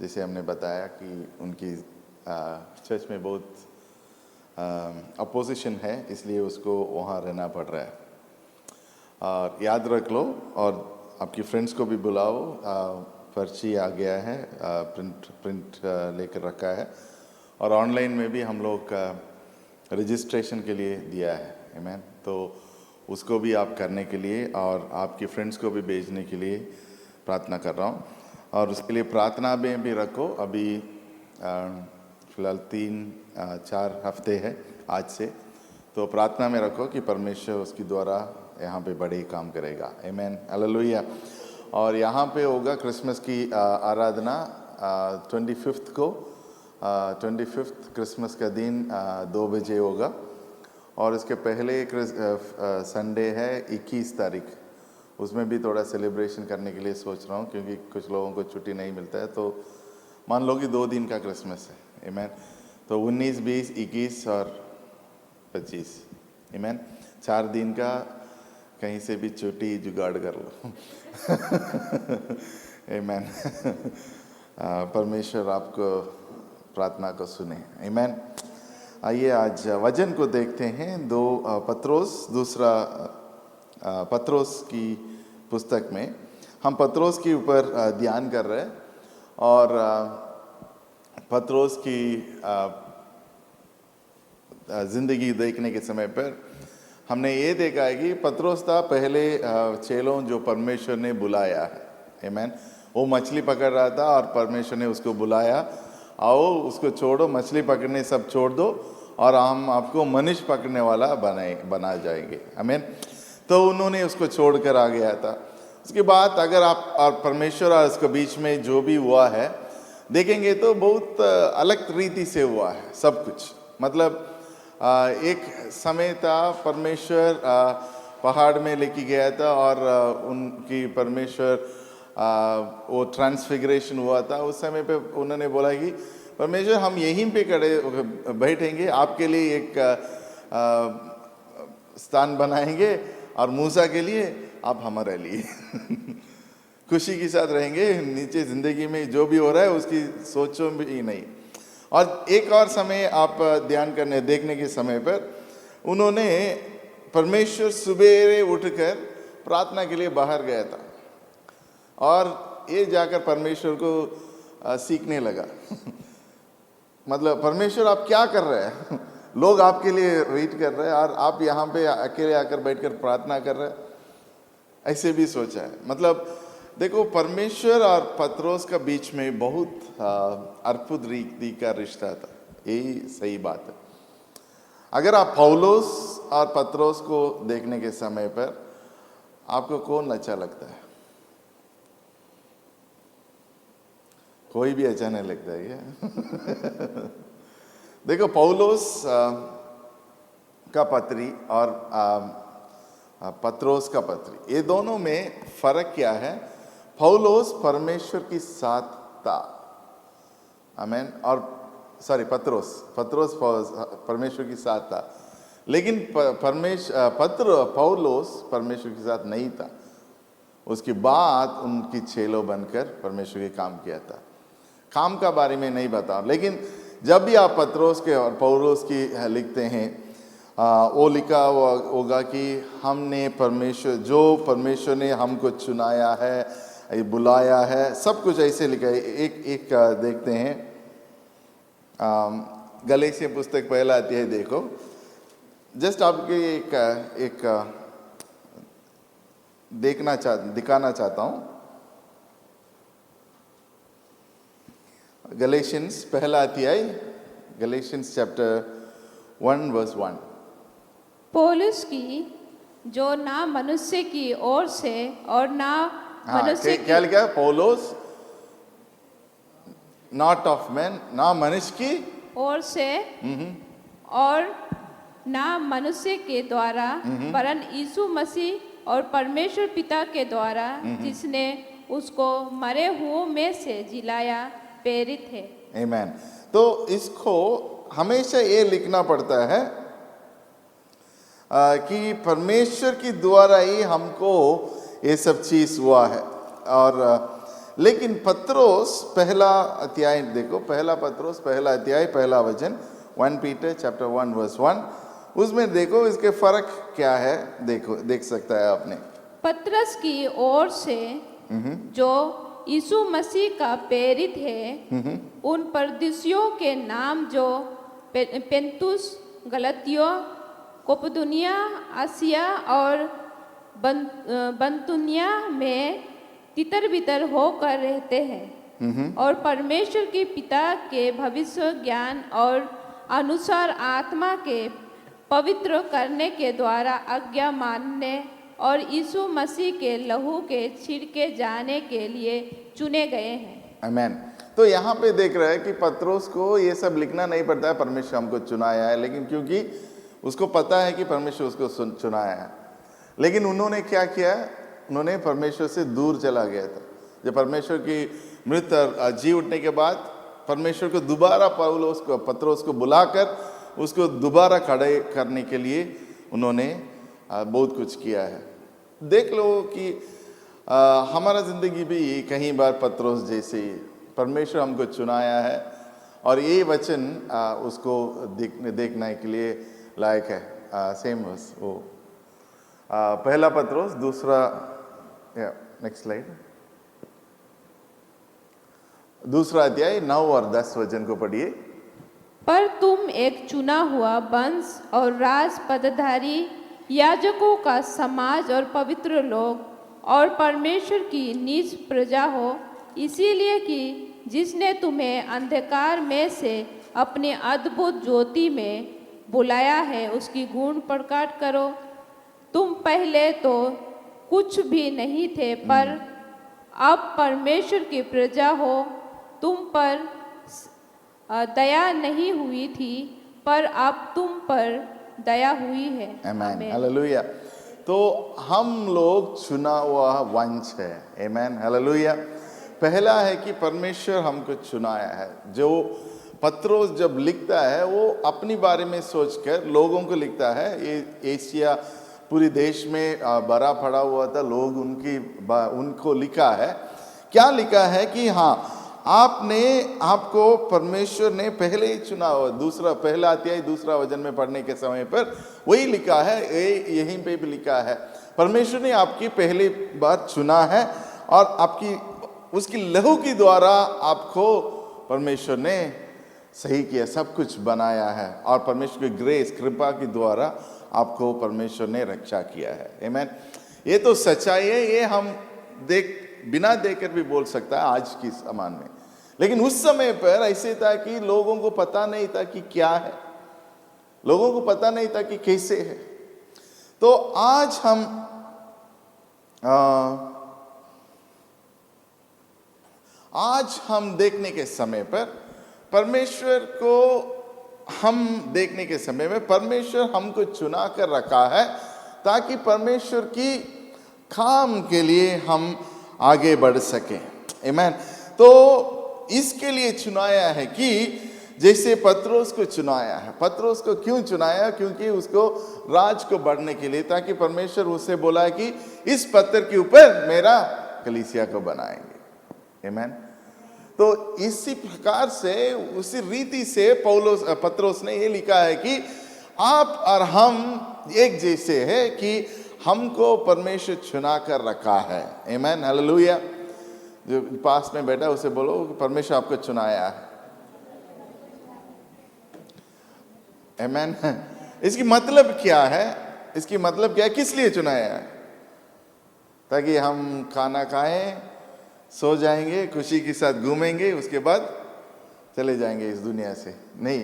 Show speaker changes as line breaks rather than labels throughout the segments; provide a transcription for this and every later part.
जैसे हमने बताया कि उनकी चर्च में बहुत अपोजिशन है, इसलिए उसको वहाँ रहना पड़ रहा है। और याद रख लो और आपकी फ्रेंड्स को भी बुलाओ। पर्ची आ गया है, प्रिंट लेकर रखा है, और ऑनलाइन में भी हम लोग रजिस्ट्रेशन के लिए दिया है। आमीन। तो उसको भी आप करने के लिए और आपके फ्रेंड्स को भी भेजने के लिए प्रार्थना कर रहा हूँ। और उसके लिए प्रार्थना में भी रखो। अभी फ़िलहाल 3-4 हफ्ते है आज से, तो प्रार्थना में रखो कि परमेश्वर उसके द्वारा यहाँ पे बड़े काम करेगा। आमीन, हालेलुया। और यहाँ पे होगा क्रिसमस की आराधना 25 को, 25 क्रिसमस का दिन 2 बजे होगा। और इसके पहले संडे है 21 तारीख, उसमें भी थोड़ा सेलिब्रेशन करने के लिए सोच रहा हूँ, क्योंकि कुछ लोगों को छुट्टी नहीं मिलता है। तो मान लो कि 2 दिन का क्रिसमस है। आमीन। तो 19, 20, 21 और 25। आमीन। 4 दिन का कहीं से भी छुट्टी जुगाड़ कर लो। आमीन। परमेश्वर आपको प्रार्थना को सुने। आमीन। आइए आज वचन को देखते हैं। 2 पत्रोस की पुस्तक में हम पत्रोस के ऊपर ध्यान कर रहे हैं। और पत्रोस की ज़िंदगी देखने के समय पर हमने ये देखा है कि पत्रोस था पहले चेलों जो परमेश्वर ने बुलाया है। आमीन। वो मछली पकड़ रहा था और परमेश्वर ने उसको बुलाया, आओ उसको छोड़ो, मछली पकड़ने सब छोड़ दो और हम आपको मनुष्य पकड़ने वाला बना जाएंगे। आमीन। तो उन्होंने उसको छोड़कर आ गया था। उसके बाद अगर आप और परमेश्वर और उसके बीच में जो भी हुआ है देखेंगे तो बहुत अलग रीति से हुआ है सब कुछ। मतलब एक समय था परमेश्वर पहाड़ में लेके गया था और उनकी परमेश्वर वो ट्रांसफिगरेशन हुआ था। उस समय पे उन्होंने बोला कि परमेश्वर हम यहीं पे बैठेंगे, आपके लिए एक स्थान बनाएंगे और मूसा के लिए, आप हमारे लिए खुशी के साथ रहेंगे। नीचे जिंदगी में जो भी हो रहा है उसकी सोचो भी नहीं। और एक और समय आप ध्यान करने देखने के समय पर उन्होंने परमेश्वर सुबेरे उठकर प्रार्थना के लिए बाहर गया था और ये जाकर परमेश्वर को सीखने लगा। मतलब परमेश्वर आप क्या कर रहे हैं? लोग आपके लिए वेट कर रहे हैं और आप यहाँ पे अकेले आकर बैठकर प्रार्थना कर रहे हैं। ऐसे भी सोचा है। मतलब देखो, परमेश्वर और पत्रोस का बीच में बहुत अद्भुत रीति का रिश्ता था। यही सही बात है। अगर आप पौलुस और पत्रोस को देखने के समय पर आपको कौन अच्छा लगता है? कोई भी अच्छा नहीं लगता है क्या? देखो, पौलुस का पत्री और पत्रोस का पत्री, ये दोनों में फर्क क्या है? पौलुस परमेश्वर की साथ था। आमीन। और पत्रोस परमेश्वर की साथ था, लेकिन पौलुस परमेश्वर के साथ नहीं था। उसके बाद उनकी चेलों बनकर परमेश्वर के काम किया था। काम का बारे में नहीं बताओ, लेकिन जब भी आप पत्रोस के और पौलुस की लिखते हैं वो लिखा होगा कि हमने परमेश्वर ने हमको चुनाया है, बुलाया है, सब कुछ ऐसे लिखा है। एक देखते हैं गलातिया पुस्तक पहला अध्याय देखो। जस्ट आपके एक दिखाना चाहता हूँ। गलातियंस पहला अध्याय, गलातियंस चैप्टर 1 वर्स 1।
पौलुस की जो ना मनुष्य की ओर से और ना मनुष्य
क्या लिखा है? पौलुस नॉट ऑफ मैन, ना मनुष्य की
ओर से और ना मनुष्य के द्वारा, वरन यीशु मसीह और परमेश्वर पिता के द्वारा जिसने उसको मरे हुओं में से जिलाया, प्रेरित है।
आमीन। तो इसको हमेशा ये लिखना पड़ता है कि परमेश्वर की द्वारा ही हमको ये सब चीज हुआ है। और लेकिन पत्रोस पहला अध्याय देखो, पहला पत्रोस पहला अध्याय पहला वचन, 1 पीटर चैप्टर 1 वर्स 1, उसमें देखो इसके फर्क क्या है, देखो देख सकता है आपने।
पतरस की ओर से जो यीशु मसीह का प्रेरित है, उन परदेशियों के नाम जो पेंतुस, गलतियों, कोपदुनिया, आसिया और बंतुनिया में तितर बितर होकर रहते हैं, और परमेश्वर के पिता के भविष्य ज्ञान और अनुसार आत्मा के पवित्र करने के द्वारा आज्ञा मानने और यीशु मसीह के लहू के छिड़के जाने के लिए चुने गए हैं।
आमेन। तो यहाँ पे देख रहे हैं कि पत्रोस को ये सब लिखना नहीं पड़ता है, परमेश्वर हमको चुनाया है, लेकिन क्योंकि उसको पता है कि परमेश्वर उसको चुनाया है, लेकिन उन्होंने क्या किया, उन्होंने परमेश्वर से दूर चला गया था। जब परमेश्वर की मृत जी उठने के बाद परमेश्वर को दोबारा पत्रोस को बुलाकर उसको दोबारा खड़े करने के लिए उन्होंने बहुत कुछ किया है। देख लो कि हमारा ज़िंदगी भी कई बार पत्रोस जैसे ही परमेश्वर हमको चुनाया है, और ये वचन उसको देखने के लिए लायक है। सेम वर्स वो पहला पत्रोस दूसरा, नेक्स्ट स्लाइड, दूसरा अध्याय 9 और 10 वचन को पढ़िए।
पर तुम एक चुना हुआ वंश और राज पदधारी, याजकों का समाज और पवित्र लोग और परमेश्वर की निज प्रजा हो, इसीलिए कि जिसने तुम्हें अंधकार में से अपने अद्भुत ज्योति में बुलाया है उसकी गुण प्रकट करो। तुम पहले तो कुछ भी नहीं थे, पर अब परमेश्वर की प्रजा हो। तुम पर दया नहीं हुई थी, पर अब तुम पर दया हुई है।
आमेन, हालेलुया। तो हम लोग चुना हुआ वंश है। आमेन, हालेलुया। पहला है कि परमेश्वर हमको चुनाया है। जो पत्रोस जब लिखता है वो अपनी बारे में सोचकर लोगों को लिखता है। ये एशिया पूरी देश में बड़ा पड़ा हुआ था, लोग उनको लिखा है। क्या लिखा है कि हाँ, आपको परमेश्वर ने पहले ही चुना हुआ। दूसरा पहला अध्याय दूसरा वचन में पढ़ने के समय पर वही लिखा है, यहीं पे भी लिखा है, परमेश्वर ने आपकी पहली बार चुना है और आपकी उसकी लहू के द्वारा आपको परमेश्वर ने सही किया, सब कुछ बनाया है, और परमेश्वर की ग्रेस कृपा के द्वारा आपको परमेश्वर ने रक्षा किया है। आमीन। ये तो सच्चाई है, ये हम बिना देखकर भी बोल सकता है आज की समान में। लेकिन उस समय पर ऐसे था कि लोगों को पता नहीं था कि क्या है, लोगों को पता नहीं था कि कैसे है। तो आज हम देखने के समय पर परमेश्वर को हम देखने के समय में परमेश्वर हमको चुना कर रखा है ताकि परमेश्वर की काम के लिए हम आगे बढ़ सकें। आमीन। तो इसके लिए चुनाया है कि जैसे पत्रोस को चुनाया है। पत्रोस को क्यों चुनाया? क्योंकि उसको राज को बढ़ने के लिए, ताकि परमेश्वर उससे बोला है कि इस पत्थर के ऊपर मेरा कलीसिया को बनाएंगे। आमीन। तो इसी प्रकार से उसी रीति से पत्रोस ने ये लिखा है कि आप और हम एक जैसे हैं कि हमको परमेश्वर चुना कर रखा है। आमीन, हालेलुया। जो पास में बैठा उसे बोलो कि परमेश्वर आपको चुनाया है। आमीन। इसकी मतलब क्या है? इसकी मतलब क्या है? किस लिए चुनाया है? ताकि हम खाना खाएं, सो जाएंगे, खुशी के साथ घूमेंगे, उसके बाद चले जाएंगे इस दुनिया से? नहीं।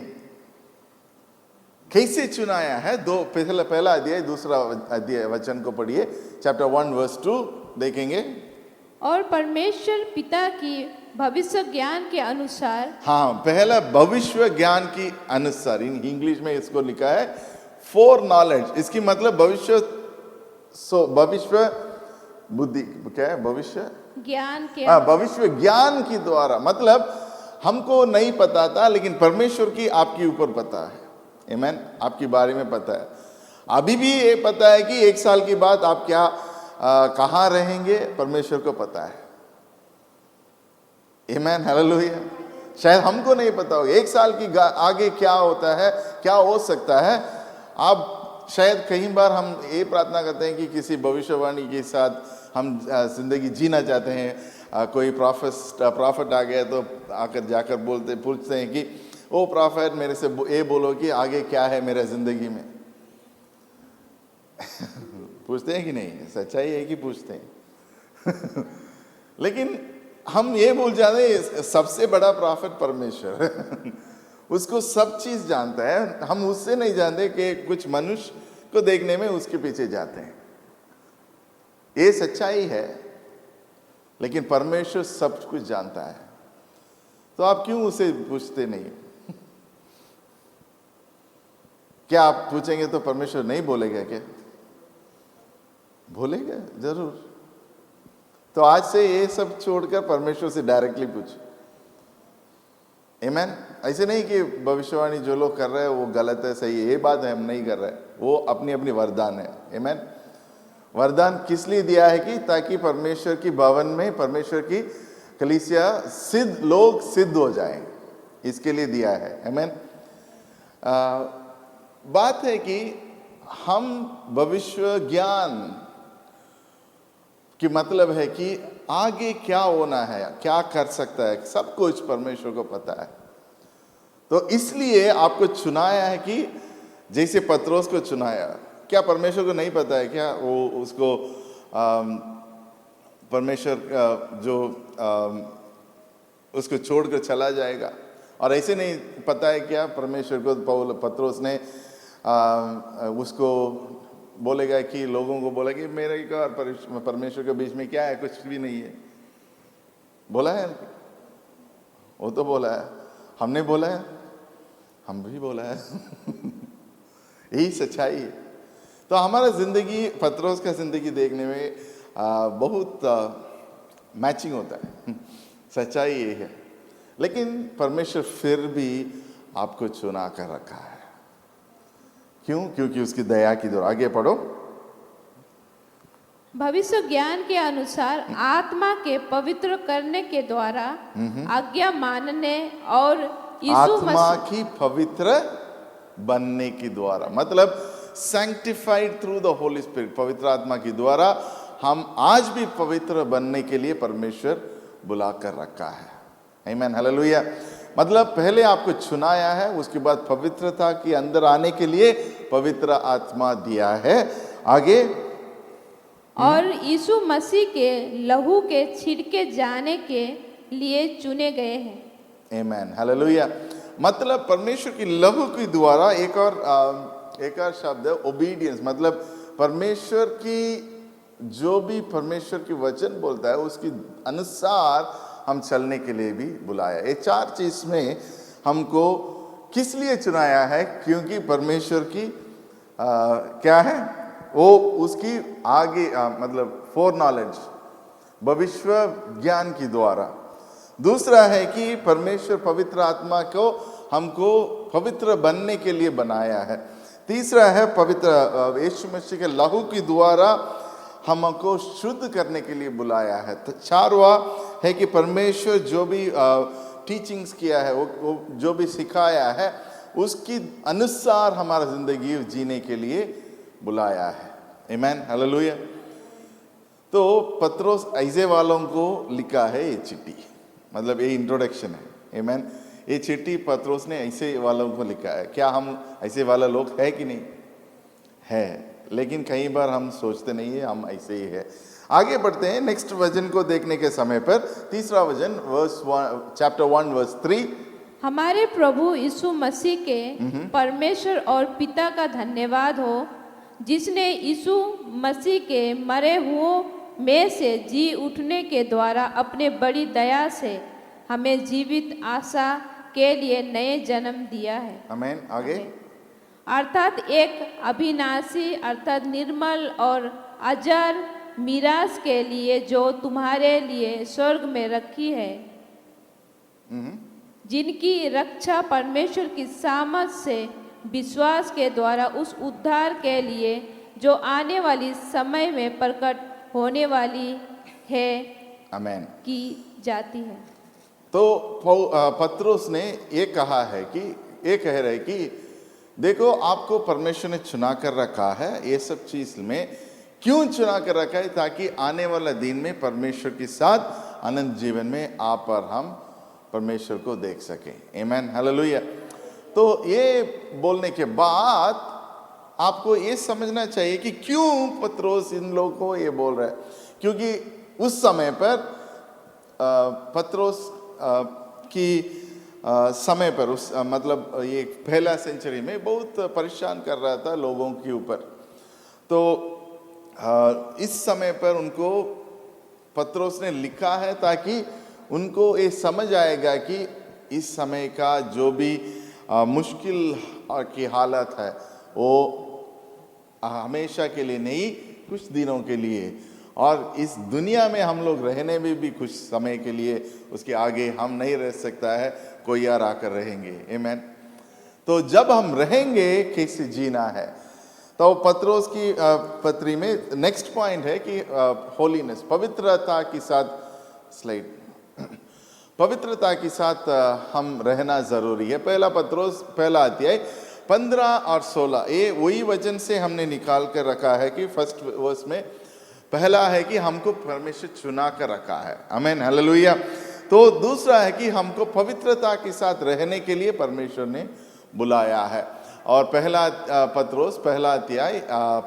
कैसे चुनाया है? पहला अध्याय दूसरा अध्याय वचन को पढ़िए, चैप्टर 1 वर्स 2 देखेंगे।
और परमेश्वर पिता की भविष्य ज्ञान के अनुसार,
हाँ, पहला भविष्य ज्ञान की अनुसार, इंग्लिश में इसको लिखा है फॉर नॉलेज। इसकी मतलब भविष्य बुद्धि क्या है? भविष्य
ज्ञान के
भविष्य ज्ञान के द्वारा, मतलब हमको नहीं पता था लेकिन परमेश्वर की आपके ऊपर पता है। आमीन। आपके बारे में पता है। अभी भी ये पता है कि 1 साल के बाद आप क्या कहाँ रहेंगे, परमेश्वर को पता है। आमेन, हालेलुया। शायद हमको नहीं पता हो एक साल की आगे क्या होता है, क्या हो सकता है। आप शायद कई बार हम ये प्रार्थना करते हैं कि किसी भविष्यवाणी के साथ हम जिंदगी जीना चाहते हैं। कोई प्रॉफिट आ गया तो आकर जाकर पूछते हैं कि ओ प्रॉफिट मेरे से ये बोलो कि आगे क्या है मेरे जिंदगी में। पूछते हैं कि नहीं? सच्चाई है कि पूछते हैं? लेकिन हम ये भूल जाते हैं सबसे बड़ा प्रॉफिट परमेश्वर उसको सब चीज जानता है। हम उससे नहीं जानते कि कुछ मनुष्य को देखने में उसके पीछे जाते हैं। ये सच्चाई है, लेकिन परमेश्वर सब कुछ जानता है। तो आप क्यों उसे पूछते नहीं? क्या आप पूछेंगे तो परमेश्वर नहीं बोलेगा क्या? बोलेगा जरूर। तो आज से ये सब छोड़कर परमेश्वर से डायरेक्टली पूछ। आमेन। ऐसे नहीं कि भविष्यवाणी जो लोग कर रहे हैं वो गलत है, सही है, ये बात है हम नहीं कर रहे। वो अपनी अपनी वरदान है। आमेन। वरदान किस लिए दिया है? कि ताकि परमेश्वर की भवन में परमेश्वर की कलीसिया लोग सिद्ध हो जाएं, इसके लिए दिया है। आमेन। बात है कि हम भविष्य ज्ञान कि मतलब है कि आगे क्या होना है, क्या कर सकता है, सब कुछ परमेश्वर को पता है। तो इसलिए आपको चुनाया है कि जैसे पत्रोस को चुनाया। क्या परमेश्वर को नहीं पता है क्या? वो उसको परमेश्वर उसको छोड़कर चला जाएगा। और ऐसे नहीं पता है क्या परमेश्वर को पत्रोस ने उसको बोलेगा कि लोगों को बोला कि मेरे का और परमेश्वर के बीच में क्या है? कुछ भी नहीं है। बोला है? वो तो बोला है। हमने बोला है? हम भी बोला है। यही सच्चाई है। तो हमारा जिंदगी पत्रोस का जिंदगी देखने में बहुत मैचिंग होता है। सच्चाई ये है। लेकिन परमेश्वर फिर भी आपको चुना कर रखा है। क्यों? क्योंकि उसकी दया की दौर। आगे पढ़ो।
भविष्य ज्ञान के अनुसार आत्मा के पवित्र करने के द्वारा आज्ञा मानने और यीशु
आत्मा की पवित्र बनने के द्वारा, मतलब sanctified through the Holi spirit. पवित्र आत्मा के द्वारा हम आज भी पवित्र बनने के लिए परमेश्वर बुला कर रखा है। आमीन, हालेलुया। मतलब पहले आपको चुनाया है, उसके बाद पवित्रता के अंदर आने के लिए पवित्र आत्मा दिया है। आगे।
और यीशु मसीह के लहू के छिड़के जाने के लिए चुने गए हैं।
आमीन, हालेलुया। मतलब परमेश्वर की लहू के द्वारा एक और शब्द है ओबीडियंस। मतलब परमेश्वर की जो भी परमेश्वर की वचन बोलता है उसके अनुसार हम चलने के लिए भी बुलाया। ये चार चीज में हमको किस लिए चुनाया है? क्योंकि परमेश्वर की क्या है वो उसकी आगे मतलब फोर नॉलेज, भविष्य ज्ञान के द्वारा। दूसरा है कि परमेश्वर पवित्र आत्मा को हमको पवित्र बनने के लिए बनाया है। तीसरा है पवित्र यीशु मसीह के लहू के द्वारा हमको शुद्ध करने के लिए बुलाया है। तो चारवा है कि परमेश्वर जो भी टीचिंग्स किया है, वो जो भी सिखाया है उसकी अनुसार हमारा जिंदगी जीने के लिए बुलाया है। आमीन, हालेलुया। तो पत्रोस ऐसे वालों को लिखा है ये चिट्ठी, मतलब ये इंट्रोडक्शन है। आमीन। ये चिट्ठी पत्रोस ने ऐसे वालों को लिखा है। क्या हम ऐसे वाला लोग है कि नहीं? है, लेकिन कई बार हम सोचते नहीं है हम ऐसे ही है। आगे बढ़ते हैं नेक्स्ट वचन को देखने के समय पर। तीसरा वचन चैप्टर 1 वर्स 3।
हमारे प्रभु यीशु मसीह के परमेश्वर और पिता का धन्यवाद हो, जिसने यीशु मसीह के मरे हुओं में से जी उठने के द्वारा अपने बड़ी दया से हमें जीवित आशा के लिए नए जन्म दिया है।
आमीन। आगे।
अर्थात एक अविनाशी अर्थात निर्मल और अजर मीरास के लिए जो तुम्हारे लिए स्वर्ग में रखी है, जिनकी रक्षा परमेश्वर की सामर्थ से विश्वास के द्वारा उस उद्धार के लिए जो आने वाली समय में प्रकट होने वाली है
आमीन
की जाती है।
पत्रोस ने ये कहा है कि ये कह रहे कि देखो आपको परमेश्वर ने चुना कर रखा है, ये सब चीज में क्यों चुना कर रखा है, ताकि आने वाला दिन में परमेश्वर के साथ अनंत जीवन में आप और हम परमेश्वर को देख सकें। आमीन, हालेलुया। तो ये बोलने के बाद आपको ये समझना चाहिए कि क्यों पत्रोस इन लोगों को ये बोल रहा है, क्योंकि उस समय पर पत्रोस की समय पर मतलब ये पहला सेंचुरी में बहुत परेशान कर रहा था लोगों के ऊपर। तो इस समय पर उनको पत्रोस ने लिखा है ताकि उनको ये समझ आएगा कि इस समय का जो भी मुश्किल की हालत है वो हमेशा के लिए नहीं, कुछ दिनों के लिए, और इस दुनिया में हम लोग रहने में भी कुछ समय के लिए, उसके आगे हम नहीं रह सकता है, कोई और आकर रहेंगे। आमीन। तो जब हम रहेंगे कैसे जीना है, तो पत्रोस की पत्री में नेक्स्ट पॉइंट है कि होलीनेस, पवित्रता के साथ, स्लाइड, पवित्रता के साथ हम रहना जरूरी है। पहला पत्रोस पहला अध्याय 15 और 16, ये वही वचन से हमने निकाल कर रखा है कि फर्स्ट वर्स में पहला है कि हमको परमेश्वर चुना कर रखा है। आमीन, हालेलुया। तो दूसरा है कि हमको पवित्रता के साथ रहने के लिए परमेश्वर ने बुलाया है। और पहला पत्रोस पहला अध्याय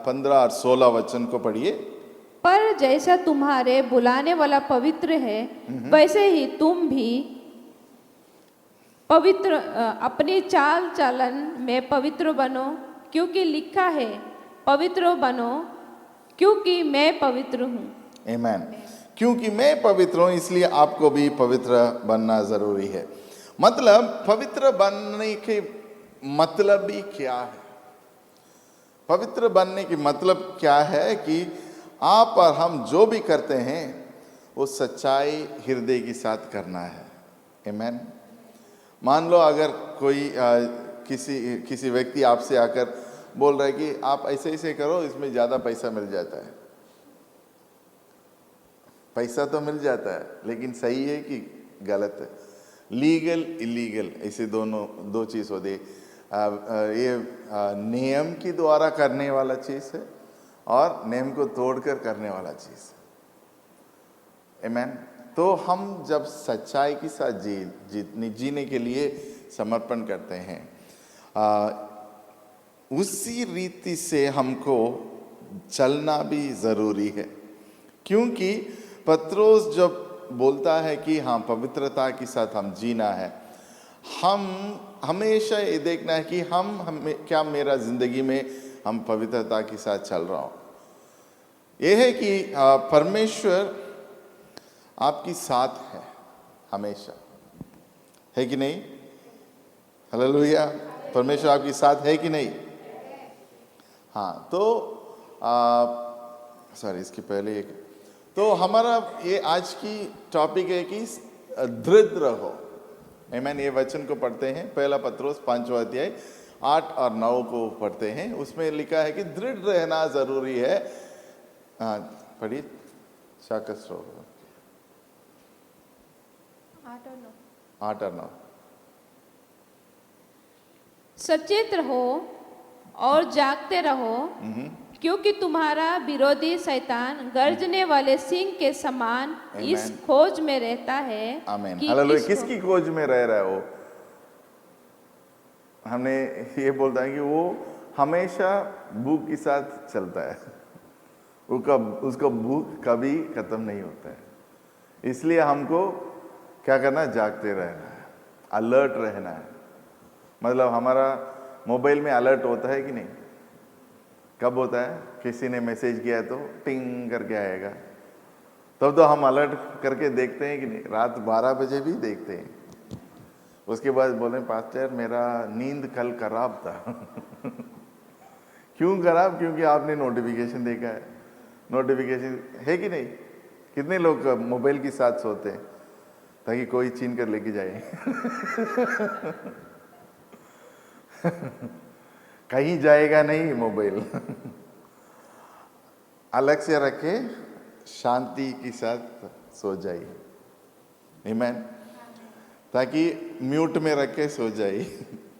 15 और 16 वचन को पढ़िए।
पर जैसा तुम्हारे बुलाने वाला पवित्र है, वैसे ही तुम भी पवित्र अपनी चाल चलन में पवित्र बनो, क्योंकि लिखा है, पवित्र बनो क्योंकि मैं पवित्र हूँ।
आमीन। क्योंकि मैं पवित्र हूँ इसलिए आपको भी पवित्र बनना जरूरी है। मतलब पवित्र बनने के मतलब भी क्या है? पवित्र बनने की मतलब क्या है कि आप और हम जो भी करते हैं वो सच्चाई हृदय के साथ करना है। आमीन। मान लो अगर कोई किसी व्यक्ति आपसे आकर बोल रहा है कि आप ऐसे ऐसे करो, इसमें ज़्यादा पैसा मिल जाता है। पैसा तो मिल जाता है, लेकिन सही है कि गलत है? लीगल इलीगल ऐसे दो चीज़ होती है। ये नियम के द्वारा करने वाला चीज़ है और नियम को तोड़कर करने वाला चीज़ है। आमीन। तो हम जब सच्चाई के साथ जीने के लिए समर्पण करते हैं, उसी रीति से हमको चलना भी ज़रूरी है। क्योंकि पत्रोस जब बोलता है कि हाँ पवित्रता के साथ हम जीना है, हम हमेशा ये देखना है कि क्या मेरा ज़िंदगी में हम पवित्रता के साथ चल रहा हूँ। ये है कि परमेश्वर आपकी साथ है हमेशा, है कि नहीं? हालेलुया। परमेश्वर आपकी साथ है कि नहीं? हाँ। तो सॉरी, इसके पहले एक, तो हमारा ये आज की टॉपिक है कि दृढ़ रहो। आमीन। ये वचन को पढ़ते हैं, पहला पत्रोस 5वां अध्याय 8 और 9 को पढ़ते हैं। उसमें लिखा है कि दृढ़ रहना जरूरी है। हाँ पढ़िए, शाकस 8 और 9।
सचेत रहो और जागते रहो, क्योंकि तुम्हारा विरोधी शैतान गर्जने वाले सिंह के समान इस खोज में रहता है।
आमीन, हालेलुया। किसकी खोज में रह रहा है वो? हमने ये बोलता है कि वो हमेशा भूख के साथ चलता है, उसका भूख कभी खत्म नहीं होता है। इसलिए हमको क्या करना है? जागते रहना है, अलर्ट रहना है। मतलब हमारा मोबाइल में अलर्ट होता है कि नहीं? कब होता है? किसी ने मैसेज किया है तो टिंग करके आएगा, तब तो हम अलर्ट करके देखते हैं कि नहीं? रात 12 बजे भी देखते हैं। उसके बाद बोले पास्टर मेरा नींद कल खराब था। क्यों खराब? क्योंकि आपने नोटिफिकेशन देखा है। नोटिफिकेशन है कि नहीं? कितने लोग मोबाइल के साथ सोते हैं ताकि कोई छीन कर लेके जाए? कहीं जाएगा नहीं मोबाइल। अलग से रखे, शांति के साथ सो जाइए। आमीन। ताकि म्यूट में रख के सो जाए।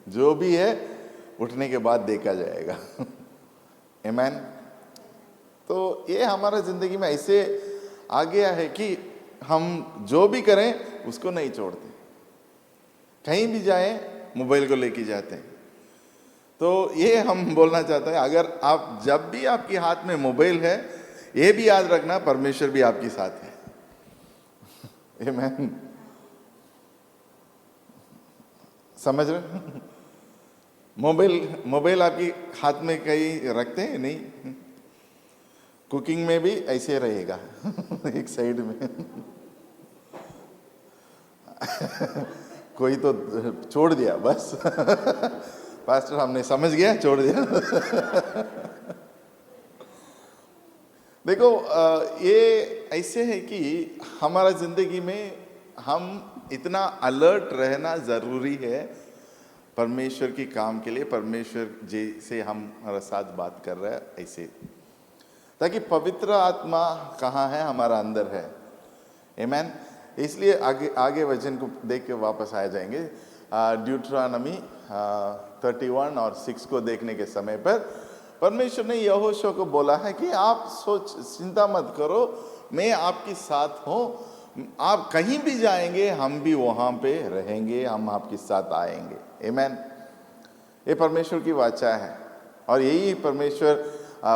जो भी है उठने के बाद देखा जाएगा। आमीन। तो ये हमारा जिंदगी में ऐसे आ गया है कि हम जो भी करें उसको नहीं छोड़ते, कहीं भी जाएं मोबाइल को लेके जाते हैं। तो ये हम बोलना चाहते हैं, अगर आप जब भी आपके हाथ में मोबाइल है, ये भी याद रखना परमेश्वर भी आपके साथ है। आमीन। समझ रहे? मोबाइल आपके हाथ में कहीं रखते हैं नहीं। कुकिंग में भी ऐसे रहेगा एक साइड में। कोई तो छोड़ दिया बस। पास्टर हमने समझ गया, छोड़ दिया। देखो ये ऐसे है कि हमारा जिंदगी में हम इतना अलर्ट रहना जरूरी है परमेश्वर की काम के लिए। परमेश्वर जैसे हमारे साथ बात कर रहा है ऐसे, ताकि पवित्र आत्मा कहाँ है? हमारा अंदर है। आमीन। इसलिए आगे वचन को देख के वापस आ जाएंगे। ड्यूटरानमी 31 और 6 को देखने के समय पर परमेश्वर ने यहोशू को बोला है कि आप चिंता मत करो, मैं आपके साथ हूँ। आप कहीं भी जाएंगे हम भी वहाँ पे रहेंगे, हम आपके साथ आएंगे। आमीन। ये परमेश्वर की वाचा है और यही परमेश्वर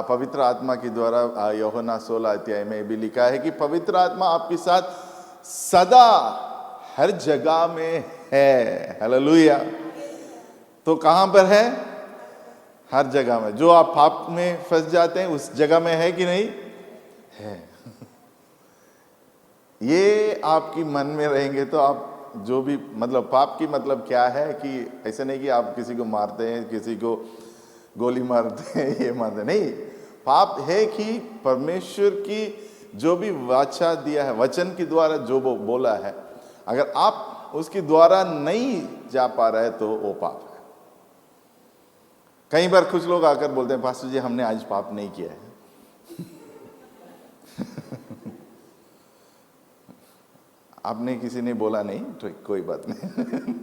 पवित्र आत्मा के द्वारा यूहन्ना 16 अध्याय में भी लिखा है कि पवित्र आत्मा आपके साथ सदा हर जगह में है। हालेलुया। तो कहां पर है? हर जगह में। जो आप पाप में फंस जाते हैं उस जगह में है कि नहीं है? ये आपकी मन में रहेंगे तो आप जो भी, मतलब पाप की मतलब क्या है कि ऐसे नहीं कि आप किसी को मारते हैं, किसी को गोली मारते हैं, ये मारते नहीं। पाप है कि परमेश्वर की जो भी वाचा दिया है, वचन के द्वारा जो वो बोला है, अगर आप उसके द्वारा नहीं जा पा रहे तो वो पाप है। कई बार कुछ लोग आकर बोलते हैं, पास्टर जी हमने आज पाप नहीं किया है। आपने किसी ने बोला नहीं तो कोई बात नहीं।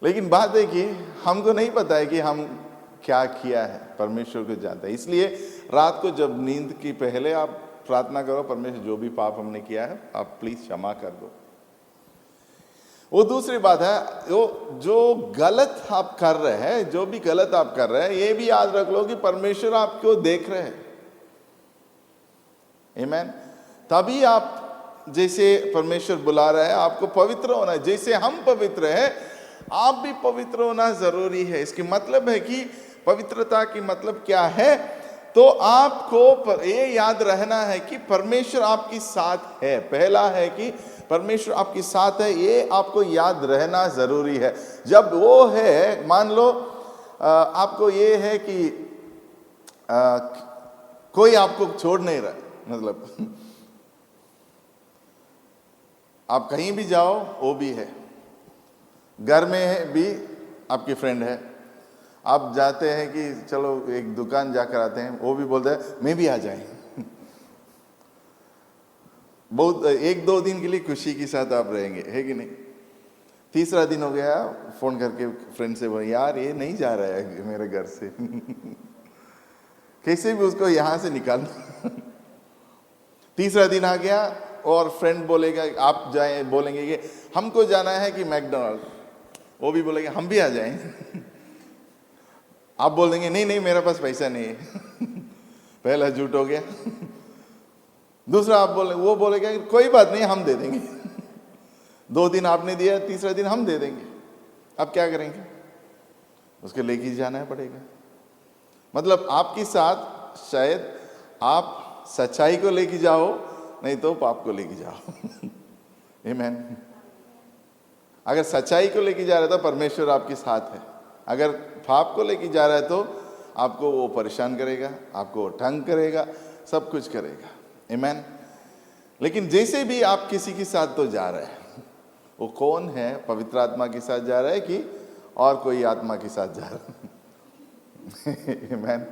लेकिन बात है कि हमको नहीं पता है कि हम क्या किया है, परमेश्वर को जानता है। इसलिए रात को जब नींद की पहले आप प्रार्थना करो, परमेश्वर जो भी पाप हमने किया है आप प्लीज क्षमा कर दो। वो दूसरी बात है, वो जो गलत आप कर रहे हैं, जो भी गलत आप कर रहे हैं, ये भी याद रख लो कि परमेश्वर आपको देख रहे हैं। आमीन। तभी आप, जैसे परमेश्वर बुला रहा है आपको पवित्र होना है, जैसे हम पवित्र हैं आप भी पवित्र होना जरूरी है। इसकी मतलब है कि पवित्रता की मतलब क्या है? तो आपको ये याद रहना है कि परमेश्वर आपके साथ है। पहला है कि परमेश्वर आपके साथ है, ये आपको याद रहना जरूरी है। जब वो है, मान लो आपको ये है कि कोई आपको छोड़ नहीं रहा, मतलब आप कहीं भी जाओ वो भी है, घर में भी आपकी फ्रेंड है, आप जाते हैं कि चलो एक दुकान जाकर आते हैं, वो भी बोलता है मैं भी आ जाए। बहुत 1-2 दिन के लिए खुशी के साथ आप रहेंगे, है कि नहीं? तीसरा दिन हो गया, फोन करके फ्रेंड से बोले यार ये नहीं जा रहा है मेरे घर से। कैसे भी उसको यहां से निकालना। तीसरा दिन आ गया और फ्रेंड बोलेगा आप जाए, बोलेंगे कि हमको जाना है कि मैकडोनाल्ड, वो भी बोलेगा हम भी आ जाएं। आप बोलेंगे नहीं नहीं मेरे पास पैसा नहीं है। पहला झूठ हो गया। दूसरा आप बोले, वो बोलेगा कोई बात नहीं हम दे देंगे। 2 दिन आपने दिया, तीसरा दिन हम दे देंगे। अब क्या करेंगे? उसके लेके जाना पड़ेगा। मतलब आपके साथ शायद आप सच्चाई को लेके जाओ, नहीं तो पाप को लेके जाओ। आमीन। अगर सच्चाई को लेके जा रहा है तो परमेश्वर आपके साथ है, अगर पाप को लेके जा रहा है तो आपको वो परेशान करेगा, आपको तंग करेगा, सब कुछ करेगा। आमीन। लेकिन जैसे भी आप किसी के साथ तो जा रहे हैं, वो कौन है? पवित्र आत्मा के साथ जा रहा है कि और कोई आत्मा के साथ जा रहा है? आमीन।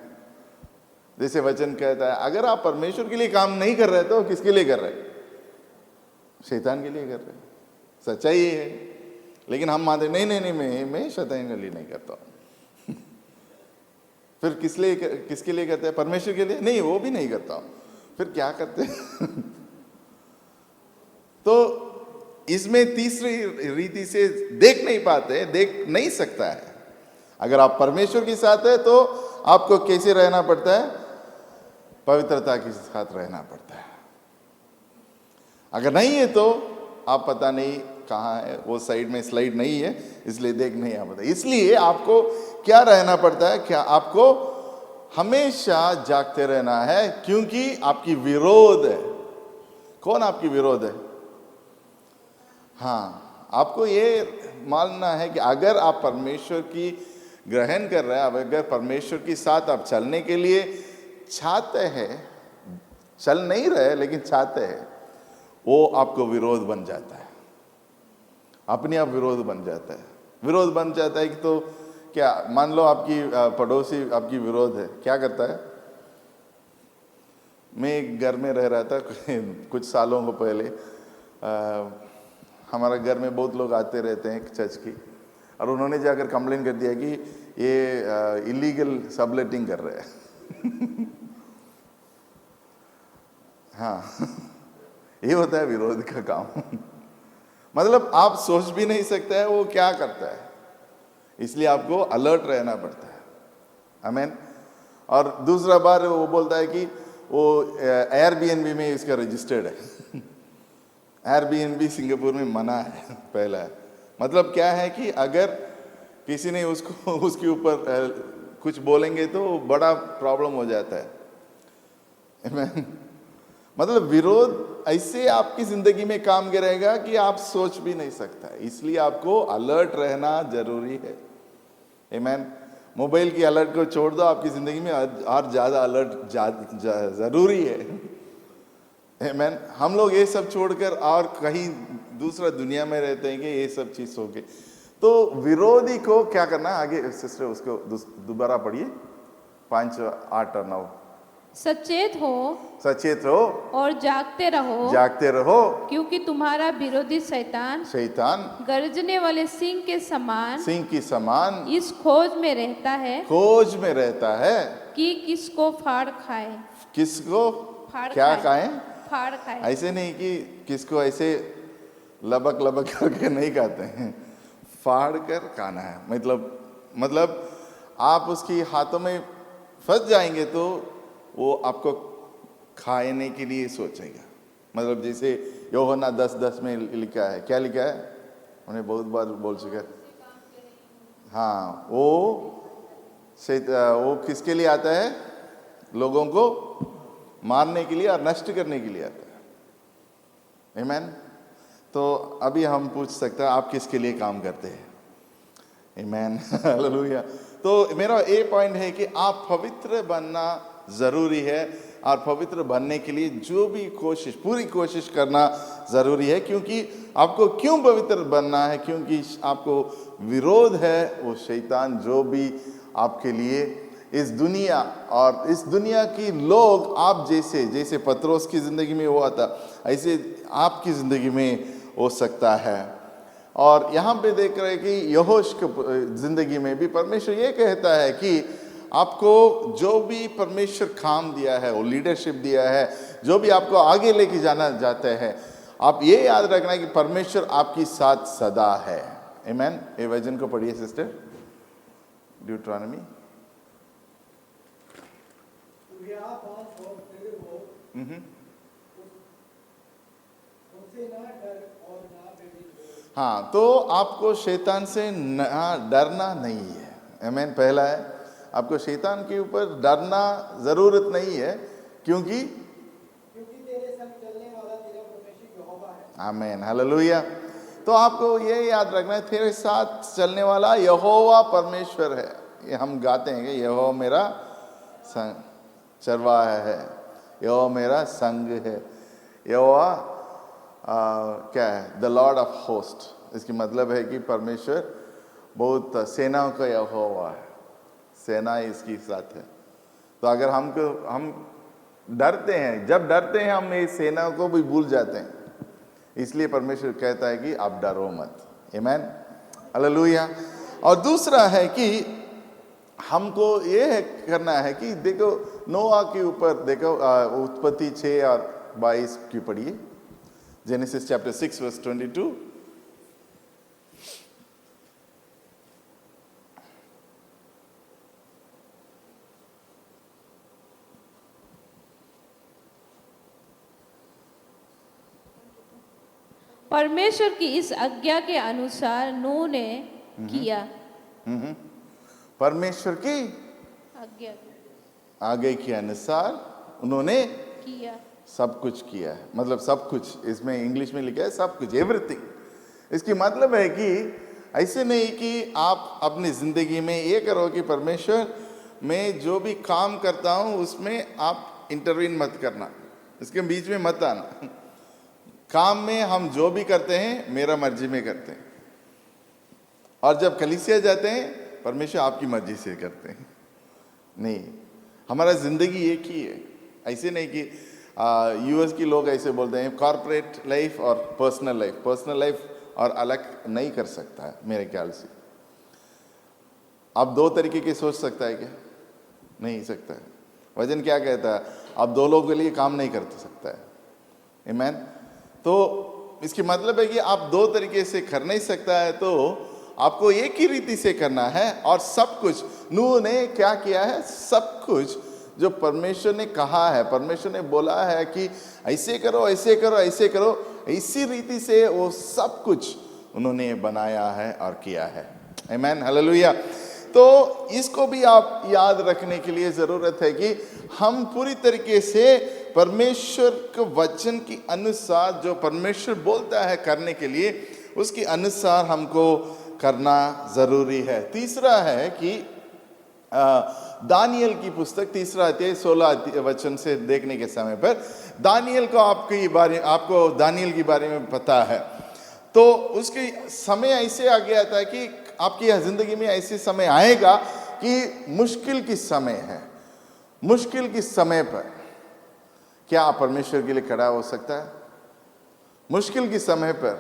जैसे वचन कहता है, अगर आप परमेश्वर के लिए काम नहीं कर रहे तो किसके लिए कर रहे? शैतान के लिए कर रहे, सच्चाई ये है। लेकिन हम मानते नहीं नहीं नहीं, मैं शैतान के लिए नहीं करता हूं। फिर किसके लिए करते हैं? परमेश्वर के लिए? नहीं, वो भी नहीं करता हूं। फिर क्या करते हैं? तो इसमें तीसरी रीति से देख नहीं पाते, देख नहीं सकता है। अगर आप परमेश्वर के साथ है तो आपको कैसे रहना पड़ता है? पवित्रता के साथ रहना पड़ता है। अगर नहीं है तो आप पता नहीं कहाँ है, वो साइड में स्लाइड नहीं है, इसलिए देख नहीं आ पाता। इसलिए आपको क्या रहना पड़ता है? क्या आपको हमेशा जागते रहना है, क्योंकि आपकी विरोध है। कौन आपकी विरोध है? हाँ, आपको ये मानना है कि अगर आप परमेश्वर की ग्रहण कर रहे हैं, अगर परमेश्वर के साथ आप चलने के लिए चाहते हैं, चल नहीं रहे लेकिन चाहते हैं, वो आपको विरोध बन जाता है, अपने आप विरोध बन जाता है। विरोध बन जाता है कि तो क्या, मान लो आपकी पड़ोसी आपकी विरोध है, क्या करता है? मैं एक घर में रह रहा था कुछ सालों को पहले। हमारे घर में बहुत लोग आते रहते हैं चर्च की, और उन्होंने जाकर कंप्लेन कर दिया कि ये इलीगल सबलेटिंग कर रहे हैं। हाँ, ये होता है विरोध का काम। मतलब आप सोच भी नहीं सकते हैं वो क्या करता है, इसलिए आपको अलर्ट रहना पड़ता है। आमीन। और दूसरा बार वो बोलता है कि वो एयरबीएनबी में इसका रजिस्टर्ड है। एयरबीएनबी सिंगापुर में मना है, पहला है। मतलब क्या है कि अगर किसी ने उसको उसके ऊपर कुछ बोलेंगे तो बड़ा प्रॉब्लम हो जाता है। आमीन। मतलब विरोध ऐसे आपकी जिंदगी में काम करेगा कि आप सोच भी नहीं सकता, इसलिए आपको अलर्ट रहना जरूरी है। आमीन। मोबाइल की अलर्ट को छोड़ दो, आपकी जिंदगी में और ज्यादा अलर्ट जरूरी है। आमीन। हम लोग ये सब छोड़कर और कहीं दूसरा दुनिया में रहते हैं कि ये सब चीज हो गई। तो विरोधी को क्या करना? आगे सिस्टर उसको दोबारा पढ़िए, 5, 8 और 9।
सचेत हो,
सचेत रहो
और जागते रहो,
जागते रहो,
क्योंकि तुम्हारा विरोधी शैतान गरजने वाले सिंह के समान इस खोज में रहता है कि किसको फाड़ खाए।
किसको
फाड़
क्या
खाए।
खाएं?
फाड़ खाए।
ऐसे नहीं कि किसको ऐसे लबक लबक करके नहीं खाते हैं, फाड़ कर खाना है। मतलब आप उसकी हाथों में फंस जाएंगे तो वो आपको खाने के लिए सोचेगा। मतलब जैसे यूहन्ना 10:10 में लिखा है, क्या लिखा है? उन्हें बहुत बार बोल चुका है। हाँ, वो किसके लिए आता है? लोगों को मारने के लिए और नष्ट करने के लिए आता है। आमीन। तो अभी हम पूछ सकते हैं आप किसके लिए काम करते हैं? आमीन। हालेलुया। तो मेरा ये पॉइंट है कि आप पवित्र बनना जरूरी है, और पवित्र बनने के लिए जो भी पूरी कोशिश करना जरूरी है। क्योंकि आपको क्यों पवित्र बनना है? क्योंकि आपको विरोध है वो शैतान, जो भी आपके लिए इस दुनिया और इस दुनिया की लोग, आप जैसे पत्रोस की जिंदगी में हुआ था, ऐसे आपकी जिंदगी में हो सकता है। और यहाँ पे देख रहे हैं कि यहोशू की जिंदगी में भी परमेश्वर ये कहता है कि आपको जो भी परमेश्वर काम दिया है, वो लीडरशिप दिया है, जो भी आपको आगे लेके जाना चाहते हैं, आप ये याद रखना है कि परमेश्वर आपकी साथ सदा है। आमीन। ये वचन को पढ़िए सिस्टर, ड्यूटरॉनमी। हाँ, तो आपको शैतान से डरना नहीं है। आमीन। पहला है, आपको शैतान के ऊपर डरना जरूरत नहीं है, क्योंकि तेरे संग चलने वाला तेरा परमेश्वर यहोवा है। आमीन। हालेलुया। तो आपको ये याद रखना है, तेरे साथ चलने वाला यहोवा परमेश्वर है। ये हम गाते हैं कि यहोवा मेरा संग चरवाहा है, यहोवा मेरा संग है। यहोवा क्या है? The Lord of host. इसकी मतलब है कि परमेश्वर बहुत सेनाओं का यहोवा है, सेना इसकी साथ है। तो अगर हम डरते हैं, जब डरते हैं हम ये सेना को भी भूल जाते हैं। इसलिए परमेश्वर कहता है कि आप डरो मत। आमीन, हालेलुया। और दूसरा है कि हमको ये है करना है कि देखो नोआ के ऊपर देखो, उत्पत्ति 6 और 22 की पढ़िए, जेनेसिस चैप्टर 6 वर्स 22।
परमेश्वर की इस आज्ञा के अनुसार नूह ने किया।
परमेश्वर की
आज्ञा
आगे के अनुसार उन्होंने
किया।
सब कुछ किया है, मतलब सब कुछ, इसमें इंग्लिश में लिखा है सब कुछ, एवरीथिंग। इसकी मतलब है कि ऐसे नहीं कि आप अपनी जिंदगी में ये करो कि परमेश्वर मैं जो भी काम करता हूं उसमें आप इंटरवीन मत करना, इसके बीच में मत आना। काम में हम जो भी करते हैं मेरा मर्जी में करते हैं, और जब कलीसिया जाते हैं परमेश्वर आपकी मर्जी से करते हैं। नहीं, हमारा जिंदगी एक ही है। ऐसे नहीं कि यूएस की लोग ऐसे बोलते हैं कॉर्पोरेट लाइफ और पर्सनल लाइफ, पर्सनल लाइफ और अलग नहीं कर सकता है मेरे ख्याल से। आप दो तरीके के सोच सकता है क्या? नहीं सकता है। वचन क्या कहता है? आप दो लोगों के लिए काम नहीं कर सकता है। आमीन। तो इसकी मतलब है कि आप दो तरीके से कर नहीं सकता है, तो आपको एक ही रीति से करना है। और सब कुछ नूह ने क्या किया है? सब कुछ जो परमेश्वर ने कहा है, परमेश्वर ने बोला है कि ऐसे करो ऐसे करो ऐसे करो, इसी रीति से वो सब कुछ उन्होंने बनाया है और किया है। आमीन, हालेलुया। तो इसको भी आप याद रखने के लिए जरूरत है कि हम पूरी तरीके से परमेश्वर के वचन के अनुसार जो परमेश्वर बोलता है करने के लिए, उसके अनुसार हमको करना जरूरी है। तीसरा है कि दानियल की पुस्तक 3 अध्याय 16 वचन से देखने के समय पर दानियल को आपको दानियल के बारे में पता है। तो उसके समय ऐसे आ गया था कि आपकी जिंदगी में ऐसे समय आएगा कि मुश्किल की समय है, मुश्किल के समय पर क्या आप परमेश्वर के लिए खड़ा हो सकता है? मुश्किल के समय पर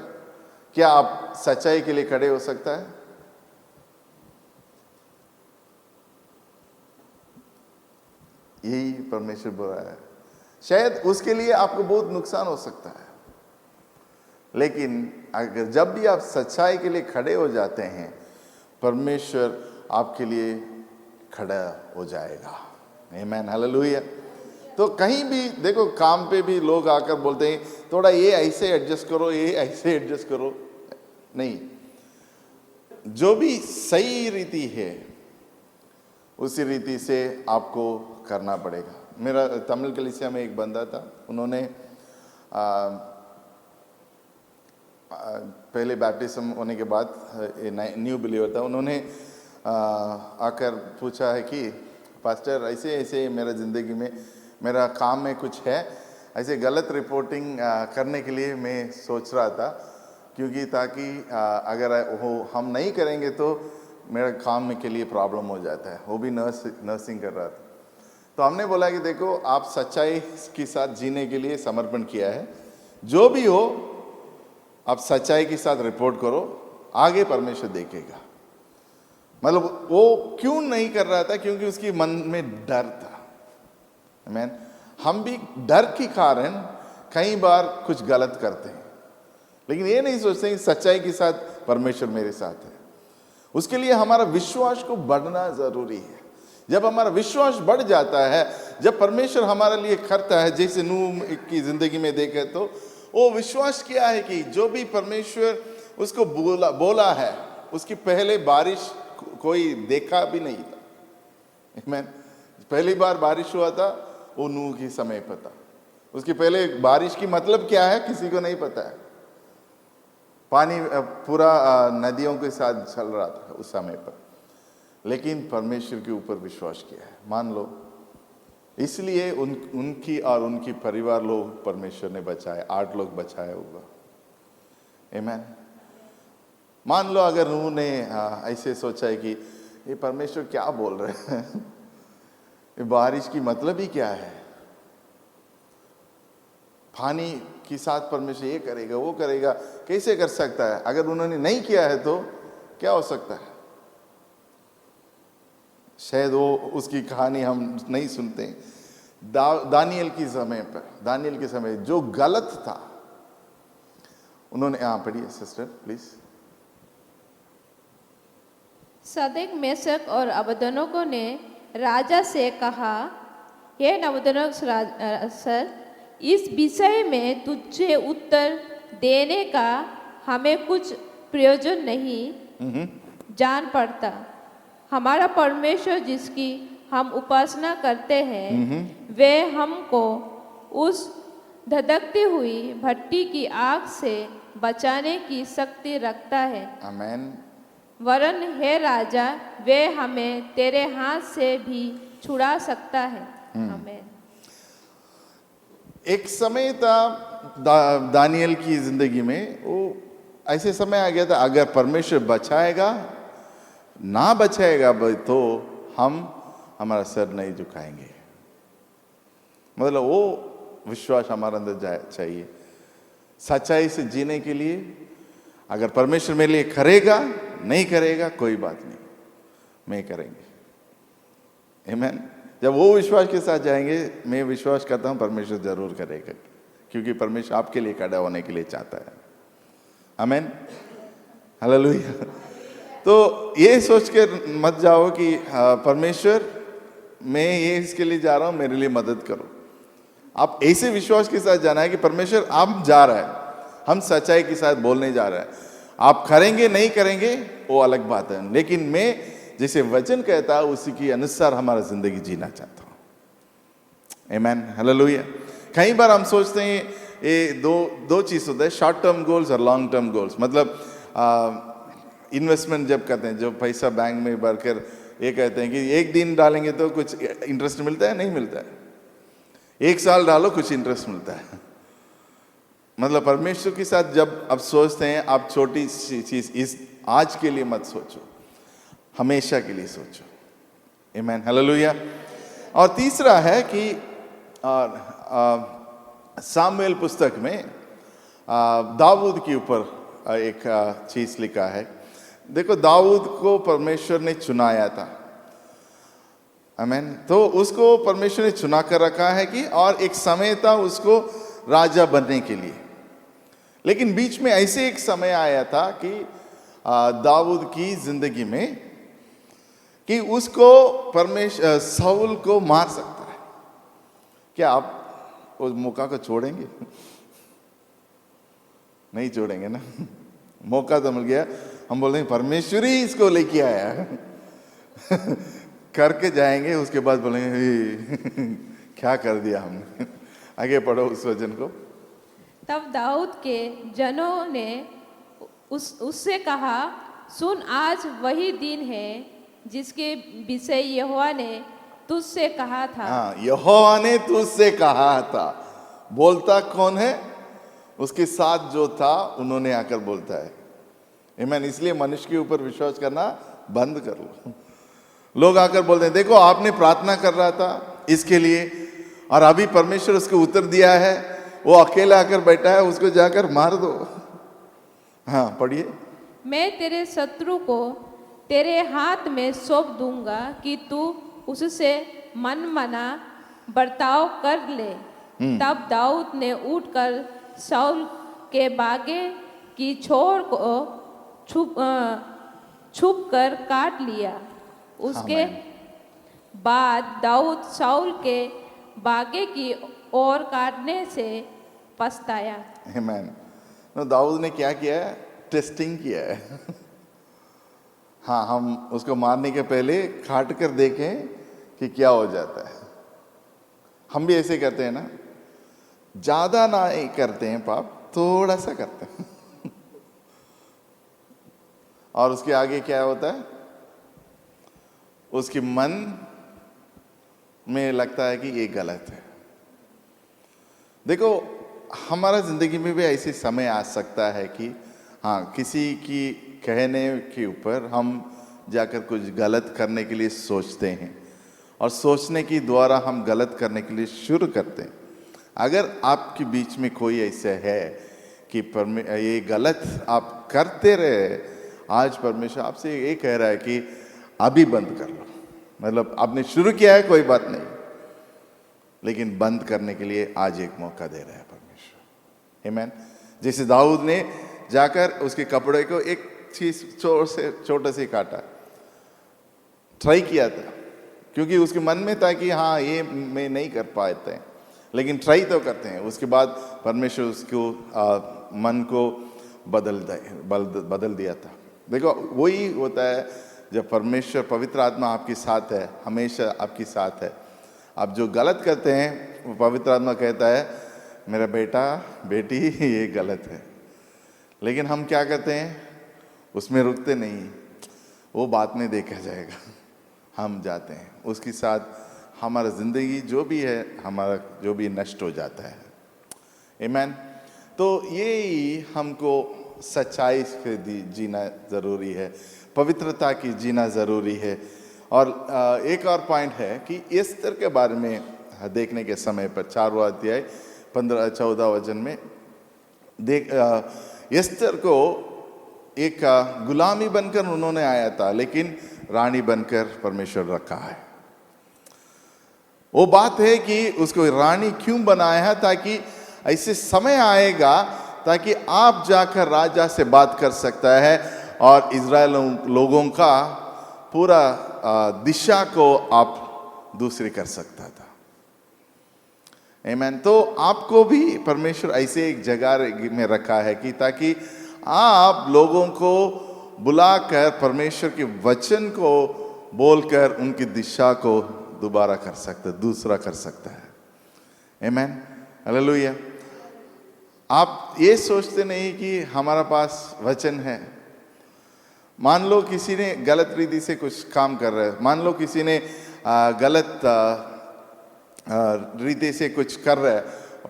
क्या आप सच्चाई के लिए खड़े हो सकता है? यही परमेश्वर बोल रहा है। शायद उसके लिए आपको बहुत नुकसान हो सकता है, लेकिन अगर जब भी आप सच्चाई के लिए खड़े हो जाते हैं, परमेश्वर आपके लिए खड़ा हो जाएगा। आमीन, हालेलुया। तो कहीं भी देखो, काम पे भी लोग आकर बोलते हैं थोड़ा ये ऐसे एडजस्ट करो, ये ऐसे एडजस्ट करो। नहीं, जो भी सही रीति है उसी रीति से आपको करना पड़ेगा। मेरा तमिल कलीसिया में एक बंदा था, उन्होंने पहले बैप्टिज्म होने के बाद न्यू बिलीवर था, उन्होंने आकर पूछा है कि पास्टर ऐसे ऐसे मेरा ज़िंदगी में मेरा काम में कुछ है, ऐसे गलत रिपोर्टिंग करने के लिए मैं सोच रहा था, क्योंकि ताकि अगर वो हम नहीं करेंगे तो मेरा काम में के लिए प्रॉब्लम हो जाता है। वो भी नर्सिंग कर रहा था। तो हमने बोला कि देखो, आप सच्चाई के साथ जीने के लिए समर्पण किया है, जो भी हो आप सच्चाई के साथ रिपोर्ट करो, आगे परमेश्वर देखेगा। मतलब वो क्यों नहीं कर रहा था? क्योंकि उसकी मन में डर था। आमीन। हम भी डर के कारण कई बार कुछ गलत करते हैं, लेकिन ये नहीं सोचते कि सच्चाई के साथ परमेश्वर मेरे साथ है। उसके लिए हमारा विश्वास को बढ़ना जरूरी है। जब हमारा विश्वास बढ़ जाता है, जब परमेश्वर हमारे लिए करता है, जैसे नूह की जिंदगी में देखे, तो वो विश्वास किया है कि जो भी परमेश्वर उसको बोला है, उसकी पहले बारिश कोई देखा भी नहीं था। आमीन। पहली बार बारिश हुआ था वो नूह के समय पर था। उसकी पहले बारिश की मतलब क्या है किसी को नहीं पता है। पानी पूरा नदियों के साथ चल रहा था उस समय पर, लेकिन परमेश्वर के ऊपर विश्वास किया है, मान लो, इसलिए उनकी और उनकी परिवार लोग परमेश्वर ने बचाए, 8 लोग बचाया होगा। आमीन। मान लो अगर नूह ने ऐसे सोचा है कि ये परमेश्वर क्या बोल रहे हैं, ये बारिश की मतलब ही क्या है, पानी कि साथ परमेश्वर ये करेगा वो करेगा, कैसे कर सकता है? अगर उन्होंने नहीं किया है तो क्या हो सकता है? शायद वो उसकी कहानी हम नहीं सुनते। दानियल के समय जो गलत था उन्होंने, पढ़िए सिस्टर प्लीज।
सदक मेशक और अबेदनगो ने राजा से कहा, हे नबूकदनेस्सर सर, इस विषय में तुझे उत्तर देने का हमें कुछ प्रयोजन नहीं जान पड़ता। हमारा परमेश्वर जिसकी हम उपासना करते हैं वे हमको उस धधकती हुई भट्टी की आग से बचाने की शक्ति रखता है।
आमेन।
वरन हे राजा, वे हमें तेरे हाथ से भी छुड़ा सकता है। आमेन।
एक समय था दानियल की जिंदगी में, वो ऐसे समय आ गया था, अगर परमेश्वर बचाएगा ना बचाएगा तो हम हमारा सर नहीं झुकाएंगे। मतलब वो विश्वास हमारे अंदर चाहिए सच्चाई से जीने के लिए। अगर परमेश्वर मेरे लिए करेगा, नहीं करेगा कोई बात नहीं, मैं करेंगे। आमेन। जब वो विश्वास के साथ जाएंगे, मैं विश्वास करता हूं परमेश्वर जरूर करेगा, क्योंकि परमेश्वर आपके लिए खड़ा होने के लिए चाहता है। आमेन, हालेलुया। तो ये सोच के मत जाओ कि परमेश्वर मैं ये इसके लिए जा रहा हूं, मेरे लिए मदद करो। आप ऐसे विश्वास के साथ जाना है कि परमेश्वर आप जा रहा है, हम सच्चाई के साथ बोलने जा रहे हैं। आप करेंगे नहीं करेंगे वो अलग बात है, लेकिन मैं जैसे वचन कहता है उसी के अनुसार हमारा जिंदगी जीना चाहता हूं। आमेन, हालेलुया। कई बार हम सोचते हैं ये दो चीज होता है, शॉर्ट टर्म गोल्स और लॉन्ग टर्म गोल्स। मतलब इन्वेस्टमेंट जब करते हैं, जो पैसा बैंक में भरकर ये कहते हैं कि एक दिन डालेंगे तो कुछ इंटरेस्ट मिलता है, नहीं मिलता है। एक साल डालो कुछ इंटरेस्ट मिलता है। मतलब परमेश्वर के साथ जब आप सोचते हैं, आप छोटी सी चीज इस आज के लिए मत सोचो, हमेशा के लिए सोचो। आमेन, हालेलुया। और तीसरा है कि सामुएल पुस्तक में दाऊद के ऊपर एक चीज लिखा है। देखो, दाऊद को परमेश्वर ने चुनाया था। आमेन। तो उसको परमेश्वर ने चुना कर रखा है कि, और एक समय था उसको राजा बनने के लिए। लेकिन बीच में ऐसे एक समय आया था कि दाऊद की जिंदगी में कि उसको परमेश्वर शाऊल को मार सकता है। क्या आप उस मौका को छोड़ेंगे? नहीं छोड़ेंगे ना। मौका तो मिल गया, हम बोलेंगे परमेश्वर ही इसको लेके आया करके जाएंगे, उसके बाद बोलेंगे क्या कर दिया हमने। आगे पढ़ो उस वचन को।
तब दाऊद के जनों ने उससे कहा, सुन, आज वही दिन है जिसके विषय यहोवा ने तुझसे कहा था।
हाँ, यहोवा ने तुझसे कहा था। बोलता कौन है? उसके साथ जो था उन्होंने आकर बोलता है। आमीन। इसलिए मनुष्य के ऊपर विश्वास करना बंद कर लो। लोग आकर बोलते हैं, देखो आपने प्रार्थना कर रहा था इसके लिए और अभी परमेश्वर उसको उत्तर दिया है, वो अकेला आकर बैठा है, उसको जाकर मार दो। हाँ, पढ़िए।
मैं तेरे शत्रु को तेरे हाथ में सौंप दूंगा कि तू उससे मनमाना बर्ताव कर ले। तब दाऊद ने उठकर शाऊल के बागे की छोर को छुप कर काट लिया। उसके बाद दाऊद शाऊल के बागे की ओर काटने से पछताया।
आमीन। तो दाऊद ने क्या किया है? टेस्टिंग किया है। हाँ, हम उसको मारने के पहले काट कर देखें कि क्या हो जाता है। हम भी ऐसे करते हैं ना, ज्यादा ना करते हैं पाप, थोड़ा सा करते हैं और उसके आगे क्या होता है? उसके मन में लगता है कि ये गलत है। देखो, हमारा जिंदगी में भी ऐसे समय आ सकता है कि हाँ, किसी की कहने के ऊपर हम जाकर कुछ गलत करने के लिए सोचते हैं और सोचने के द्वारा हम गलत करने के लिए शुरू करते हैं। अगर आपके बीच में कोई ऐसा है कि ये गलत आप करते रहे, आज परमेश्वर आपसे ये कह रहा है कि अभी बंद कर लो। मतलब आपने शुरू किया है, कोई बात नहीं, लेकिन बंद करने के लिए आज एक मौका दे रहा है परमेश्वर। आमीन। जैसे दाऊद ने जाकर उसके कपड़े को एक चीज छोटे से काटा, ट्राई किया था, क्योंकि उसके मन में था कि हाँ ये मैं नहीं कर पाते हैं, लेकिन ट्राई तो करते हैं। उसके बाद परमेश्वर उसको मन को बदल दिया था। देखो वही होता है जब परमेश्वर पवित्र आत्मा आपके साथ है, हमेशा आपके साथ है। आप जो गलत करते हैं वो पवित्र आत्मा कहता है मेरा बेटा बेटी ये गलत है, लेकिन हम क्या करते हैं, उसमें रुकते नहीं, वो बाद में देखा जाएगा। हम जाते हैं उसके साथ, हमारा ज़िंदगी जो भी है, हमारा जो भी नष्ट हो जाता है। आमीन। तो यही हमको सच्चाई से जीना ज़रूरी है, पवित्रता की जीना ज़रूरी है। और एक और पॉइंट है कि एस्तर के बारे में देखने के समय पर 4वां अध्याय 15-14 वचन में देख, एस्तर को एक गुलामी बनकर उन्होंने आया था, लेकिन रानी बनकर परमेश्वर रखा है। वो बात है कि उसको रानी क्यों बनाया है, ताकि ऐसे समय आएगा ताकि आप जाकर राजा से बात कर सकता है और इज़राइल लोगों का पूरा दिशा को आप दूसरी कर सकता था। आमीन। तो आपको भी परमेश्वर ऐसे एक जगह में रखा है कि ताकि आप लोगों को बुलाकर परमेश्वर के वचन को बोलकर उनकी दिशा को दोबारा कर सकता है, दूसरा कर सकता है। आमीन। हालेलुया। आप ये सोचते नहीं कि हमारा पास वचन है। मान लो किसी ने गलत रीति से कुछ काम कर रहा है, मान लो किसी ने गलत रीति से कुछ कर रहा है,